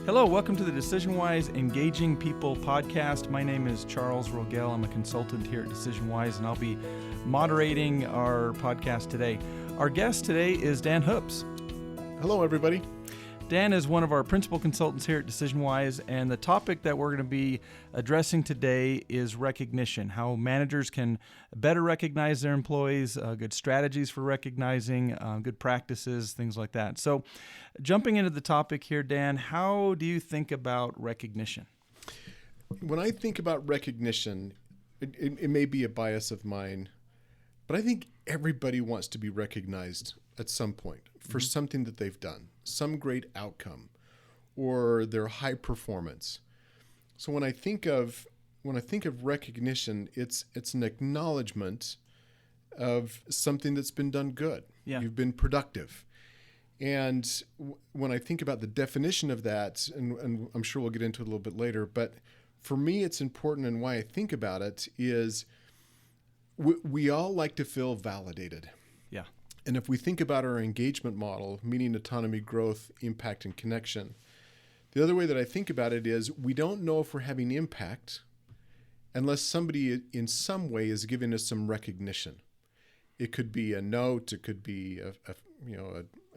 Hello, welcome to the DecisionWise Engaging People podcast. My name is Charles Rogel. I'm a consultant here at DecisionWise, and I'll be moderating our podcast today. Our guest today is Dan Hoops. Hello, everybody. Dan is one of our principal consultants here at DecisionWise, and the topic that we're going to be addressing today is recognition, how managers can better recognize their employees, good strategies for recognizing, good practices, things like that. So jumping into the topic here, Dan, how do you think about recognition? When I think about recognition, it may be a bias of mine, but I think everybody wants to be recognized at some point for something that they've done, some great outcome, or their high performance. So when I think of recognition, it's an acknowledgement of something that's been done good. Yeah. You've been productive. And when I think about the definition of that, and I'm sure we'll get into it a little bit later, but for me it's important, and why I think about it is we all like to feel validated. Yeah. And if we think about our engagement model, meaning autonomy, growth, impact, and connection, the other way that I think about it is we don't know if we're having impact unless somebody in some way is giving us some recognition. It could be a note, it could be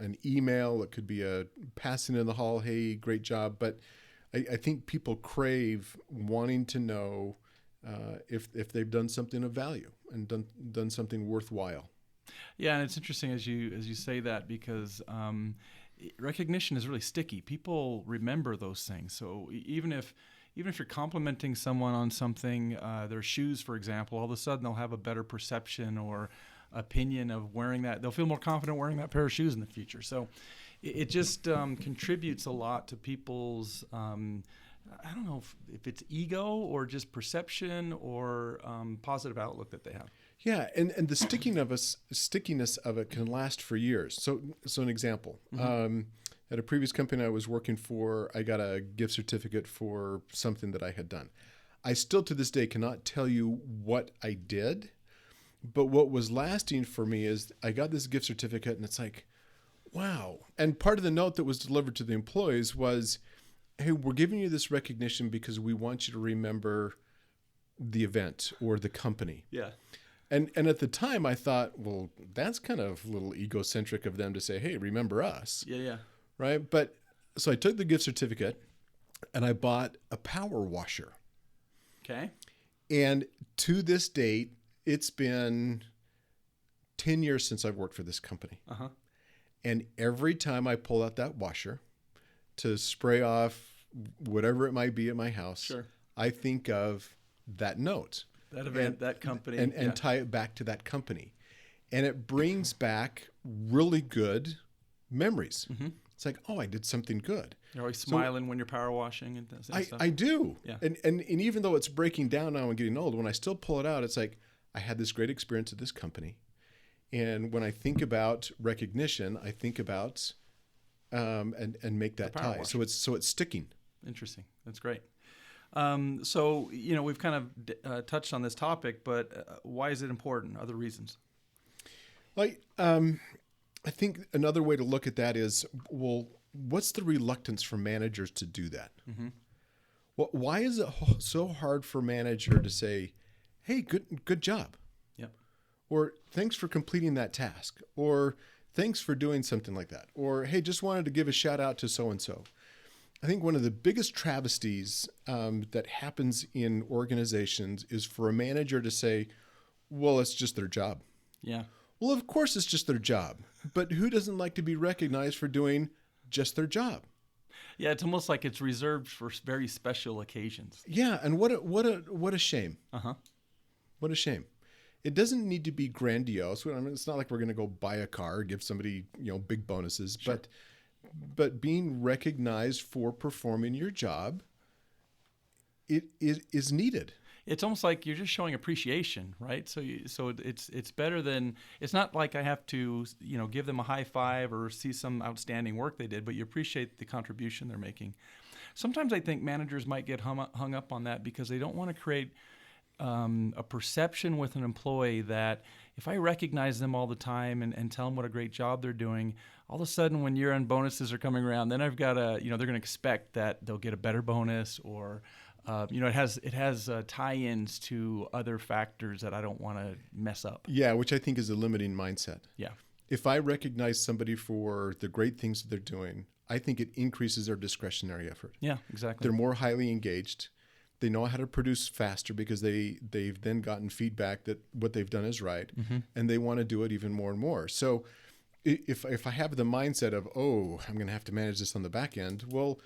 an email, it could be a passing in the hall, hey, great job. But I think people crave wanting to know if they've done something of value and done something worthwhile. Yeah, and it's interesting as you say that, because recognition is really sticky. People remember those things. So even if you're complimenting someone on something, their shoes, for example, all of a sudden they'll have a better perception or opinion of wearing that. They'll feel more confident wearing that pair of shoes in the future. So it just contributes a lot to people's I don't know if it's ego or just perception or positive outlook that they have. Yeah, and the stickiness of it can last for years. So an example, at a previous company I was working for, I got a gift certificate for something that I had done. I still to this day cannot tell you what I did, but what was lasting for me is I got this gift certificate and it's like, wow. And part of the note that was delivered to the employees was, hey, we're giving you this recognition because we want you to remember the event or the company. Yeah. And at the time I thought, well, that's kind of a little egocentric of them to say, hey, remember us. Yeah. Right? But so I took the gift certificate and I bought a power washer. Okay. And to this date, it's been 10 years since I've worked for this company. Uh-huh. And every time I pull out that washer to spray off whatever it might be at my house, Sure. I think of that note. That event, that company. And tie it back to that company. And it brings back really good memories. Mm-hmm. It's like, oh, I did something good. You're always smiling when you're power washing and stuff. I do. Yeah. And even though it's breaking down now and getting old, when I still pull it out, it's like, I had this great experience at this company. And when I think about recognition, I think about and make that tie. Washer. So it's sticking. Interesting. That's great. So, we've kind of touched on this topic, but why is it important? Other reasons? Like, I think another way to look at that is, well, what's the reluctance for managers to do that? Mm-hmm. Well, why is it so hard for a manager to say, hey, good job? Yep. Or thanks for completing that task, or thanks for doing something like that, or hey, just wanted to give a shout out to so-and-so. I think one of the biggest travesties that happens in organizations is for a manager to say, well, it's just their job. Yeah. Well, of course it's just their job, but who doesn't like to be recognized for doing just their job? Yeah, it's almost like it's reserved for very special occasions. Yeah, and what a shame. Uh-huh. What a shame. It doesn't need to be grandiose. I mean, it's not like we're going to go buy a car, give somebody, big bonuses, Sure. But being recognized for performing your job, it is needed. It's almost like you're just showing appreciation, right? So it's better than, it's not like I have to give them a high five or see some outstanding work they did, but you appreciate the contribution they're making. Sometimes I think managers might get hung up on that because they don't want to create a perception with an employee that if I recognize them all the time and tell them what a great job they're doing, all of a sudden when year-end bonuses are coming around, then I've got they're going to expect that they'll get a better bonus, or it has tie-ins to other factors that I don't want to mess up. Yeah, which I think is a limiting mindset. Yeah. If I recognize somebody for the great things that they're doing, I think it increases their discretionary effort. Yeah, exactly. They're more highly engaged. They know how to produce faster because they've then gotten feedback that what they've done is right, and they want to do it even more and more. So if I have the mindset of, oh, I'm going to have to manage this on the back end, well,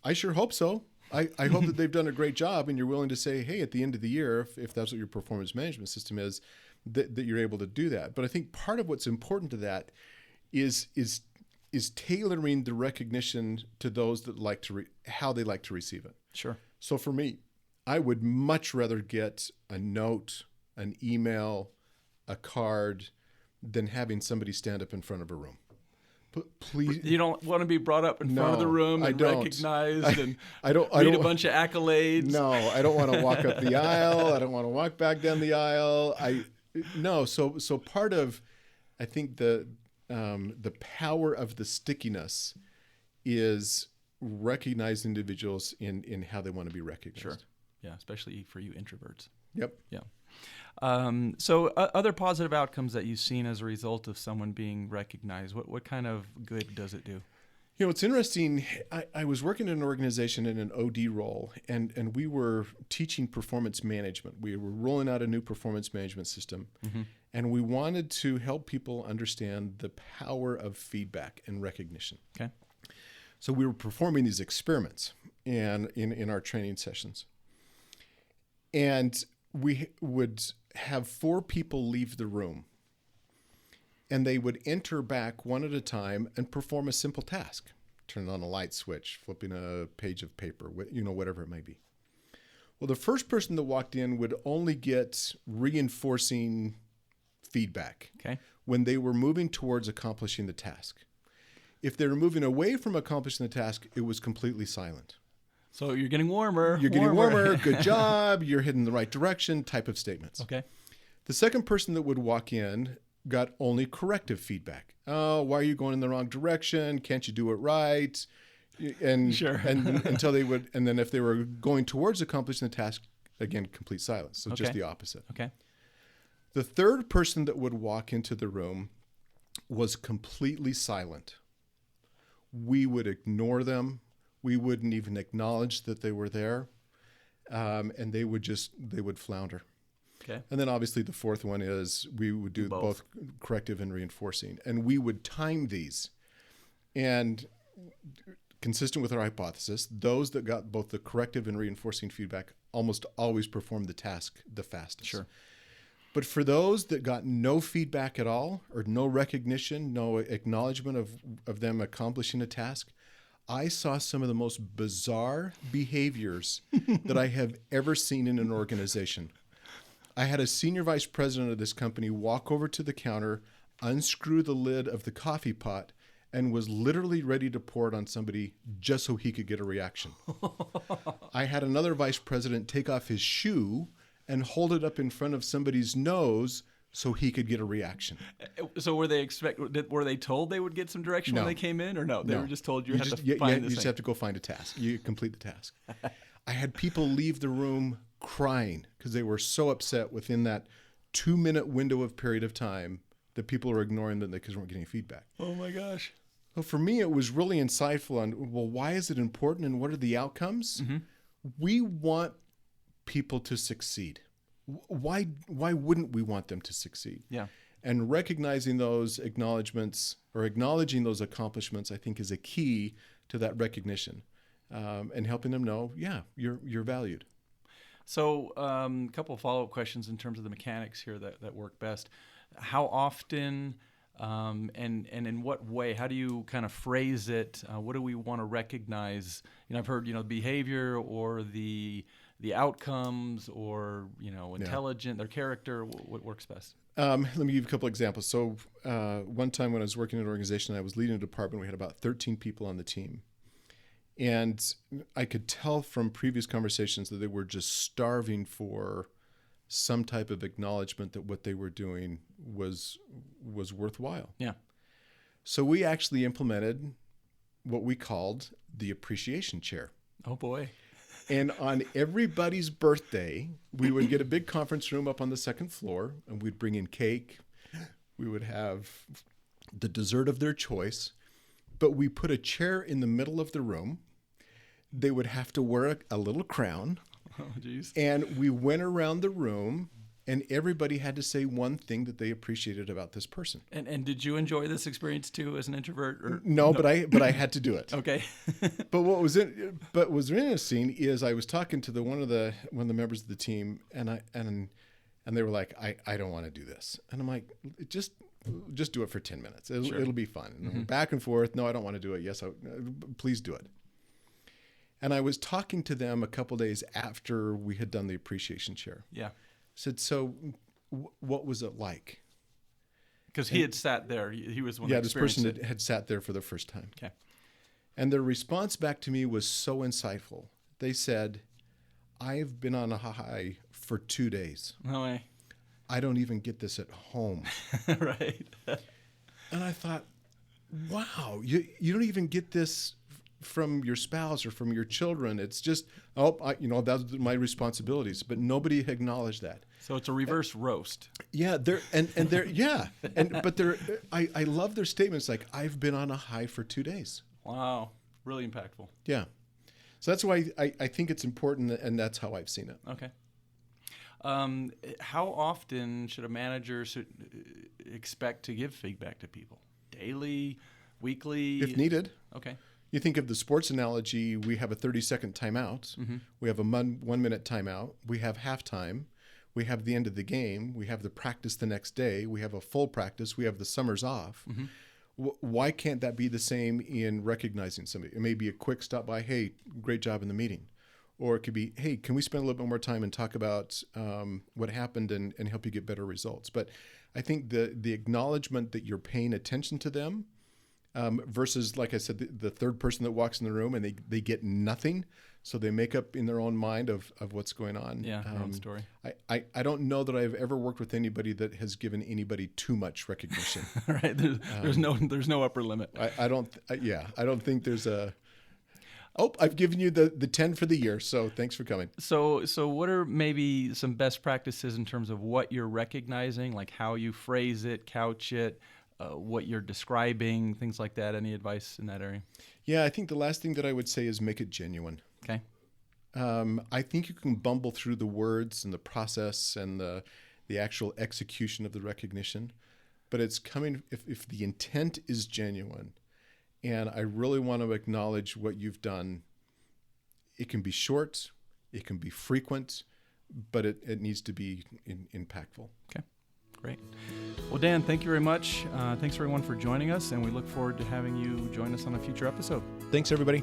I sure hope so. I hope that they've done a great job, and you're willing to say, hey, at the end of the year, if that's what your performance management system is, that you're able to do that. But I think part of what's important to that is tailoring the recognition to those that like to how they like to receive it. Sure. So for me, I would much rather get a note, an email, a card than having somebody stand up in front of a room. Please, you don't want to be brought up in front of the room and recognized and read a bunch of accolades. No, I don't want to walk up the aisle. I don't want to walk back down the aisle. So part of, I think the power of the stickiness is recognize individuals in how they want to be recognized. Sure. Yeah, especially for you introverts. Yep. Yeah. So other positive outcomes that you've seen as a result of someone being recognized, what kind of good does it do? You know, it's interesting. I was working in an organization in an OD role, and we were teaching performance management. We were rolling out a new performance management system, and we wanted to help people understand the power of feedback and recognition. Okay. So we were performing these experiments and in our training sessions. And we would have 4 people leave the room, and they would enter back one at a time and perform a simple task. Turn on a light switch, flipping a page of paper, whatever it may be. Well, the first person that walked in would only get reinforcing feedback when they were moving towards accomplishing the task. If they were moving away from accomplishing the task, it was completely silent. So you're getting warmer. You're getting warmer. Good job. You're heading in the right direction type of statements. Okay. The second person that would walk in got only corrective feedback. Oh, why are you going in the wrong direction? Can't you do it right? And sure. and until they would, and then if they were going towards accomplishing the task, again, complete silence. So just the opposite. Okay. The third person that would walk into the room was completely silent. We would ignore them. We wouldn't even acknowledge that they were there, and they would flounder. Okay. And then obviously the fourth one is we would do both corrective and reinforcing, and we would time these. And consistent with our hypothesis, those that got both the corrective and reinforcing feedback almost always performed the task the fastest. Sure. But for those that got no feedback at all, or no recognition, no acknowledgement of them accomplishing a task, I saw some of the most bizarre behaviors that I have ever seen in an organization. I had a senior vice president of this company walk over to the counter, unscrew the lid of the coffee pot, and was literally ready to pour it on somebody just so he could get a reaction. I had another vice president take off his shoe and hold it up in front of somebody's nose so he could get a reaction. So were they told they would get some direction when they came in, or no? They were just told you just have to go find a task. You complete the task. I had people leave the room crying because they were so upset within that 2-minute window of period of time that people were ignoring them because they weren't getting feedback. Oh my gosh. Well, for me, it was really insightful on, well, why is it important and what are the outcomes? We want people to succeed. Why wouldn't we want them to succeed? Yeah. And recognizing those acknowledgments or acknowledging those accomplishments, I think, is a key to that recognition, and helping them know, you're valued. So a couple of follow-up questions in terms of the mechanics here that work best. How often and in what way? How do you kind of phrase it? What do we want to recognize? I've heard, behavior or the outcomes or, intelligent, their character. What works best? Let me give you a couple examples. So one time when I was working in an organization, I was leading a department. We had about 13 people on the team. And I could tell from previous conversations that they were just starving for some type of acknowledgement that what they were doing was worthwhile. Yeah. So we actually implemented what we called the appreciation chair. Oh boy. And on everybody's birthday, we would get a big conference room up on the second floor, and we'd bring in cake. We would have the dessert of their choice, but we put a chair in the middle of the room. They would have to wear a little crown. Oh, geez. And we went around the room, and everybody had to say one thing that they appreciated about this person. And did you enjoy this experience too as an introvert? Or no, but I had to do it. Okay. But what was interesting is I was talking to one of the members of the team, and they were like, I don't want to do this, and I'm like, just do it for 10 minutes. It'll be fun. Mm-hmm. Back and forth. No, I don't want to do it. Yes, please do it. And I was talking to them a couple days after we had done the appreciation chair. Yeah. Said, so what was it like? Because he had sat there. He was one. Yeah, this person had sat there for the first time. Okay. And their response back to me was so insightful. They said, I've been on a high for 2 days. No way. I don't even get this at home. Right. And I thought, wow, you don't even get this from your spouse or from your children. It's just, that's my responsibilities. But nobody acknowledged that. So it's a reverse roast. Yeah, I love their statements like, I've been on a high for 2 days. Wow, really impactful. Yeah. So that's why I think it's important, and that's how I've seen it. Okay. How often should a manager expect to give feedback to people? Daily, weekly? If needed. Okay. You think of the sports analogy, we have a 30-second timeout. Mm-hmm. We have a 1-minute timeout. We have halftime. We have the end of the game. We have the practice the next day. We have a full practice. We have the summers off. Mm-hmm. Why can't that be the same in recognizing somebody? It may be a quick stop by, hey, great job in the meeting. Or it could be, hey, can we spend a little bit more time and talk about what happened and help you get better results? But I think the acknowledgement that you're paying attention to them versus, like I said, the third person that walks in the room and they get nothing. So they make up in their own mind of what's going on. Yeah, their own story. I don't know that I've ever worked with anybody that has given anybody too much recognition. Right. There's no upper limit. I don't think there's a... Oh, I've given you the 10 for the year, so thanks for coming. So what are maybe some best practices in terms of what you're recognizing, like how you phrase it, couch it, what you're describing, things like that? Any advice in that area? Yeah, I think the last thing that I would say is make it genuine. Okay. I think you can bumble through the words and the process and the actual execution of the recognition, but it's coming if the intent is genuine. And I really want to acknowledge what you've done. It can be short, it can be frequent, but it needs to be impactful. Okay, great. Well, Dan, thank you very much. Thanks everyone for joining us, and we look forward to having you join us on a future episode. Thanks, everybody.